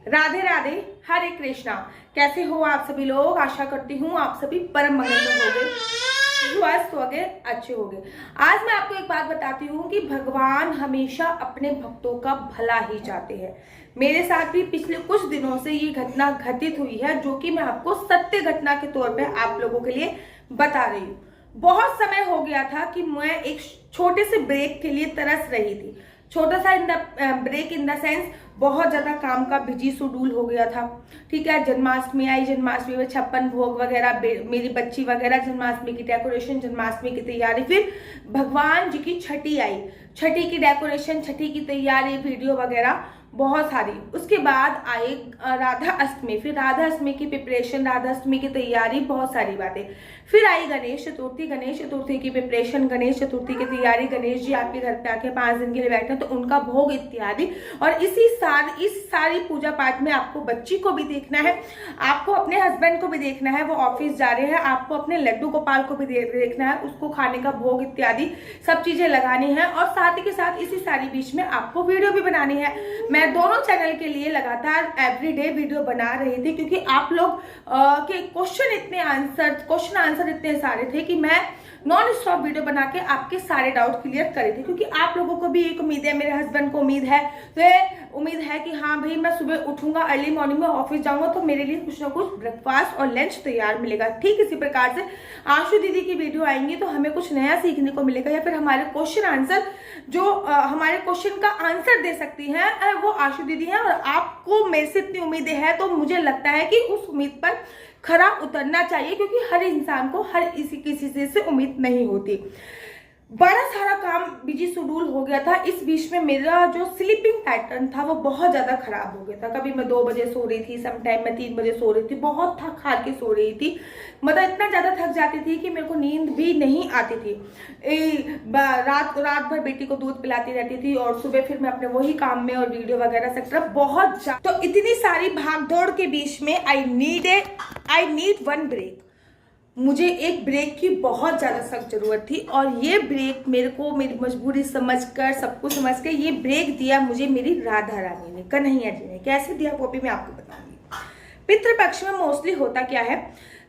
राधे राधे, हरे कृष्णा। कैसे हो आप सभी लोग? आशा करती हूँ आप सभी परम मंगल में होंगे, स्वस्थ होंगे, अच्छे होंगे। आज मैं आपको एक बात बताती हूँ कि भगवान हमेशा अपने भक्तों का भला ही चाहते हैं। मेरे साथ भी पिछले कुछ दिनों से ये घटना घटित हुई है, जो कि मैं आपको सत्य घटना के तौर पे आप लोगों के लिए बता रही हूँ। बहुत समय हो गया था कि मैं एक छोटे से ब्रेक के लिए तरस रही थी। छोटा सा ब्रेक इन द सेंस, बहुत ज्यादा काम का बिजी शेड्यूल हो गया था। ठीक है, जन्माष्टमी आई, जन्माष्टमी में 56 भोग वगैरह, मेरी बच्ची वगैरह, जन्माष्टमी की डेकोरेशन, जन्माष्टमी की तैयारी, फिर भगवान जी की छठी आई, छठी की डेकोरेशन, छठी की तैयारी, वीडियो वगैरह बहुत सारी। उसके बाद आई राधा अष्टमी, फिर राधा अष्टमी की प्रिपरेशन, राधा अष्टमी की तैयारी, बहुत सारी बातें। फिर आई गणेश चतुर्थी, गणेश चतुर्थी की प्रिपरेशन, गणेश चतुर्थी की तैयारी, गणेश जी आपके घर पे आके 5 दिन के लिए बैठे तो उनका भोग इत्यादि। और इस सारी पूजा पाठ में आपको बच्ची को भी देखना है, आपको अपने हस्बैंड को भी देखना है, वो ऑफिस जा रहे हैं, आपको अपने लड्डू गोपाल को भी देखना है, उसको खाने का भोग इत्यादि सब चीजें लगानी है। और साथ ही के साथ इसी सारी बीच में आपको वीडियो भी बनानी है। मैं दोनों चैनल के लिए लगातार एवरीडे वीडियो बना रही थी, क्योंकि आप लोग के क्वेश्चन आंसर इतने सारे थे कि मैं नॉन स्टॉप वीडियो बना के आपके सारे डाउट क्लियर करे थे। क्योंकि आप लोगों को भी एक उम्मीद है, मेरे हस्बैंड को उम्मीद है, तो उम्मीद है कि हाँ भाई मैं सुबह उठूंगा, अर्ली मॉर्निंग में ऑफिस जाऊंगा तो मेरे लिए कुछ ना कुछ ब्रेकफास्ट और लंच तैयार मिलेगा। ठीक इसी प्रकार से आशु दीदी की वीडियो आएंगी तो हमें कुछ नया सीखने को मिलेगा, या फिर हमारे क्वेश्चन आंसर जो हमारे क्वेश्चन का आंसर दे सकती हैं वो आशु दीदी हैं। और आपको मेरे से इतनी उम्मीदें हैं तो मुझे लगता है कि उस उम्मीद पर खरा उतरना चाहिए, क्योंकि हर इंसान को हर किसी चीज से उम्मीद नहीं होती। बड़ा सारा काम बिजी शेड्यूल हो गया था। इस बीच में मेरा जो स्लीपिंग पैटर्न था वो बहुत ज्यादा खराब हो गया था। कभी मैं 2 बजे सो रही थी, समटाइम मैं 3 बजे सो रही थी, बहुत थक हार के सो रही थी। मतलब इतना ज्यादा थक जाती थी कि मेरे को नींद भी नहीं आती थी। रात भर बेटी को दूध पिलाती रहती थी और सुबह फिर मैं अपने वही काम में और वीडियो वगैरह सेक्टर बहुत तो इतनी सारी भागदौड़ के बीच में आई नीड वन ब्रेक। मुझे एक ब्रेक की बहुत ज्यादा सख्त जरूरत थी, और ये ब्रेक मेरे को मेरी मजबूरी समझकर, सब कुछ समझ कर ये ब्रेक दिया मुझे मेरी राधा रानी ने, कन्हैया जी ने। कैसे दिया वो भी मैं आपको बताऊंगी। पितृपक्ष में मोस्टली होता क्या है,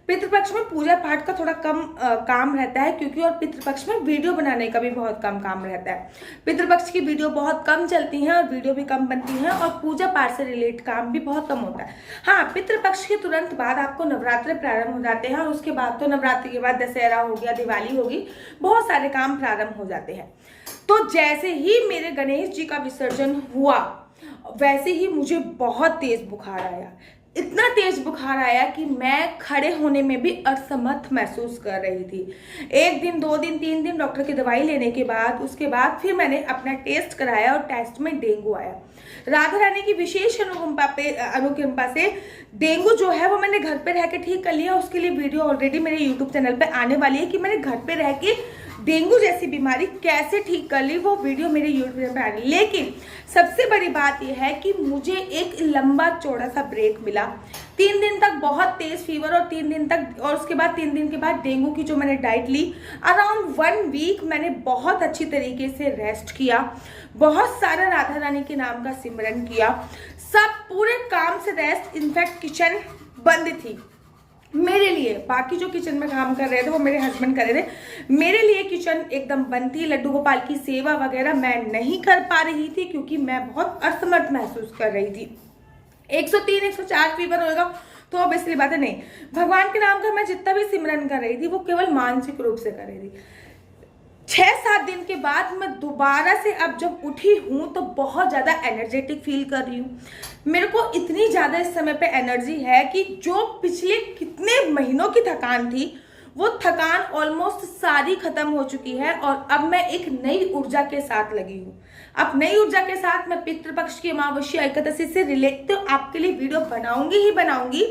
पितृपक्ष में पूजा पाठ का थोड़ा कम काम रहता है, क्योंकि और पितृपक्ष में वीडियो बनाने का भी बहुत कम काम रहता है। पितृपक्ष की वीडियो बहुत कम चलती हैं और वीडियो भी कम बनती हैं, और पूजा पाठ से रिलेट काम भी बहुत कम होता है। हाँ, पितृपक्ष के तुरंत बाद आपको नवरात्र प्रारंभ हो जाते हैं, और उसके बाद तो नवरात्रि के बाद दशहरा हो गया, दिवाली होगी, बहुत सारे काम प्रारंभ हो जाते हैं। तो जैसे ही मेरे गणेश जी का विसर्जन हुआ वैसे ही मुझे बहुत तेज बुखार आया। इतना तेज बुखार आया कि मैं खड़े होने में भी असमर्थ महसूस कर रही थी। 1 दिन, 2 दिन, 3 दिन डॉक्टर की दवाई लेने के बाद, उसके बाद फिर मैंने अपना टेस्ट कराया और टेस्ट में डेंगू आया। राधा रानी की विशेष अनुकंपा से डेंगू जो है वो मैंने घर पे रह के ठीक कर लिया। उसके लिए वीडियो ऑलरेडी मेरे यूट्यूब चैनल पे आने वाली है कि मैंने घर पे रह के डेंगू जैसी बीमारी कैसे ठीक कर ली, वो वीडियो मेरे यूट्यूब पे आ रही। लेकिन सबसे बड़ी बात यह है कि मुझे एक लंबा चौड़ा सा ब्रेक मिला। 3 दिन तक बहुत तेज फीवर, और 3 दिन तक, और उसके बाद 3 दिन के बाद डेंगू की जो मैंने डाइट ली, अराउंड 1 वीक मैंने बहुत अच्छी तरीके से रेस्ट किया, बहुत सारा राधा रानी के नाम का सिमरन किया, सब पूरे काम से रेस्ट। इनफैक्ट किचन बंद थी मेरे लिए, बाकी जो किचन में काम कर रहे थे वो मेरे हस्बैंड कर रहे थे, मेरे लिए किचन एकदम बंद थी। लड्डू गोपाल की सेवा वगैरह मैं नहीं कर पा रही थी, क्योंकि मैं बहुत असमर्थ महसूस कर रही थी। 103, 104 फीवर होगा तो ऑब्वियसली बात है नहीं। भगवान के नाम का मैं जितना भी सिमरन कर रही थी वो केवल मानसिक रूप से कर रही थी। 6-7 दिन के बाद मैं दोबारा से अब जब उठी हूँ तो बहुत ज़्यादा एनर्जेटिक फील कर रही हूँ। मेरे को इतनी ज़्यादा इस समय पे एनर्जी है कि जो पिछले कितने महीनों की थकान थी वो थकान ऑलमोस्ट सारी खत्म हो चुकी है, और अब मैं एक नई ऊर्जा के साथ लगी हूँ। अब नई ऊर्जा के साथ मैं पितृपक्ष की अमावस्या एकादशी से रिलेट तो आपके लिए वीडियो बनाऊंगी ही बनाऊंगी।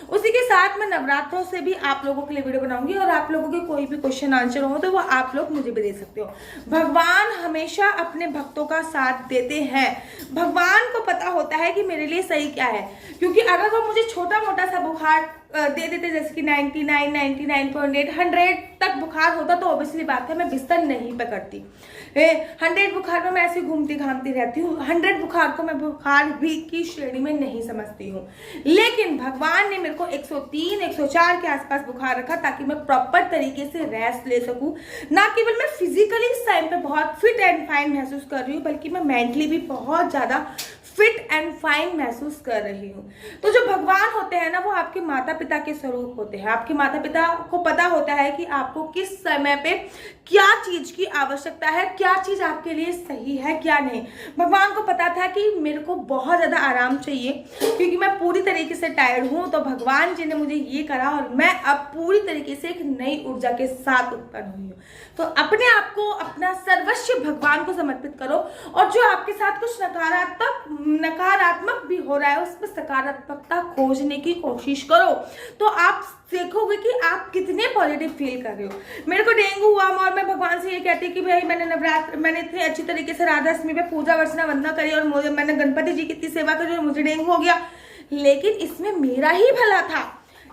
उसी के साथ मैं नवरात्रों से भी आप लोगों के लिए वीडियो बनाऊंगी, और आप लोगों के कोई भी क्वेश्चन आंसर हो तो वो आप लोग मुझे भी दे सकते हो। भगवान हमेशा अपने भक्तों का साथ देते हैं। भगवान को पता होता है कि मेरे लिए सही क्या है, क्योंकि अगर वो मुझे छोटा मोटा सा बुखार दे देते, जैसे कि 99, 99.8, 100 तक बुखार होता तो ऑब्वियसली बात है मैं बिस्तर नहीं पकड़ती। 100 बुखार में मैं ऐसे घूमती घामती रहती हूँ। 100 बुखार को मैं बुखार भी की श्रेणी में नहीं समझती हूँ। लेकिन भगवान ने मेरे को 103, 104 के आसपास बुखार रखा ताकि मैं प्रॉपर तरीके से रेस्ट ले सकूँ। ना केवल मैं फिजिकली इस टाइम पे बहुत फिट एंड फाइन महसूस कर रही हूँ, बल्कि मैं मेंटली भी बहुत ज़्यादा फिट एंड फाइन महसूस कर रही हूँ। तो जो भगवान होते हैं ना, वो आपके माता पिता के स्वरूप होते हैं। आपके माता पिता को पता होता है कि आपको किस समय पे क्या चीज की आवश्यकता है, क्या चीज आपके लिए सही है, क्या नहीं। भगवान को पता था कि मेरे को बहुत ज्यादा आराम चाहिए क्योंकि मैं पूरी तरीके से टायर्ड हूँ। तो भगवान जी ने मुझे ये करा और मैं अब पूरी तरीके से एक नई ऊर्जा के साथ उत्पन्न हुई हूँ। तो अपने आप को, अपना सर्वस्व भगवान को समर्पित करो और जो आपके साथ कुछ नकारात्मक भी हो रहा है उसमें सकारात्मकता खोजने की कोशिश करो। तो आप देखोगे कि आप कितने पॉजिटिव फील कर रहे हो। मेरे को डेंगू हुआ और मैं भगवान से ये कहती कि भाई मैंने इतनी अच्छी तरीके से राधा अष्टमी पे पूजा अर्चना वंदना करी और मैंने गणपति जी की इतनी सेवा करी और मुझे डेंगू हो गया, लेकिन इसमें मेरा ही भला था।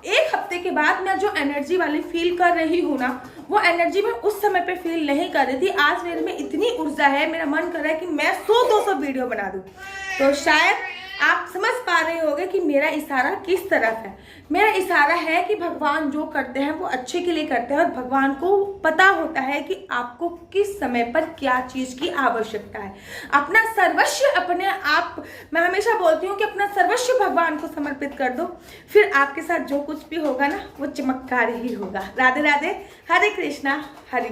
एक हफ्ते के बाद मैं जो एनर्जी वाली फील कर रही हूँ ना, वो एनर्जी मैं उस समय पे फील नहीं कर रही थी। आज मेरे में इतनी ऊर्जा है, मेरा मन कर रहा है कि मैं 100-200 वीडियो बना दूँ। तो शायद आप समझ पा रहे होंगे कि मेरा इशारा किस तरफ है। मेरा इशारा है कि भगवान जो करते हैं वो अच्छे के लिए करते हैं और भगवान को पता होता है कि आपको किस समय पर क्या चीज़ की आवश्यकता है। अपना सर्वस्व अपने आप, मैं हमेशा बोलती हूँ कि अपना सर्वस्व भगवान को समर्पित कर दो, फिर आपके साथ जो कुछ भी होगा ना वो चमत्कार ही होगा। राधे राधे, हरे कृष्णा, हरि।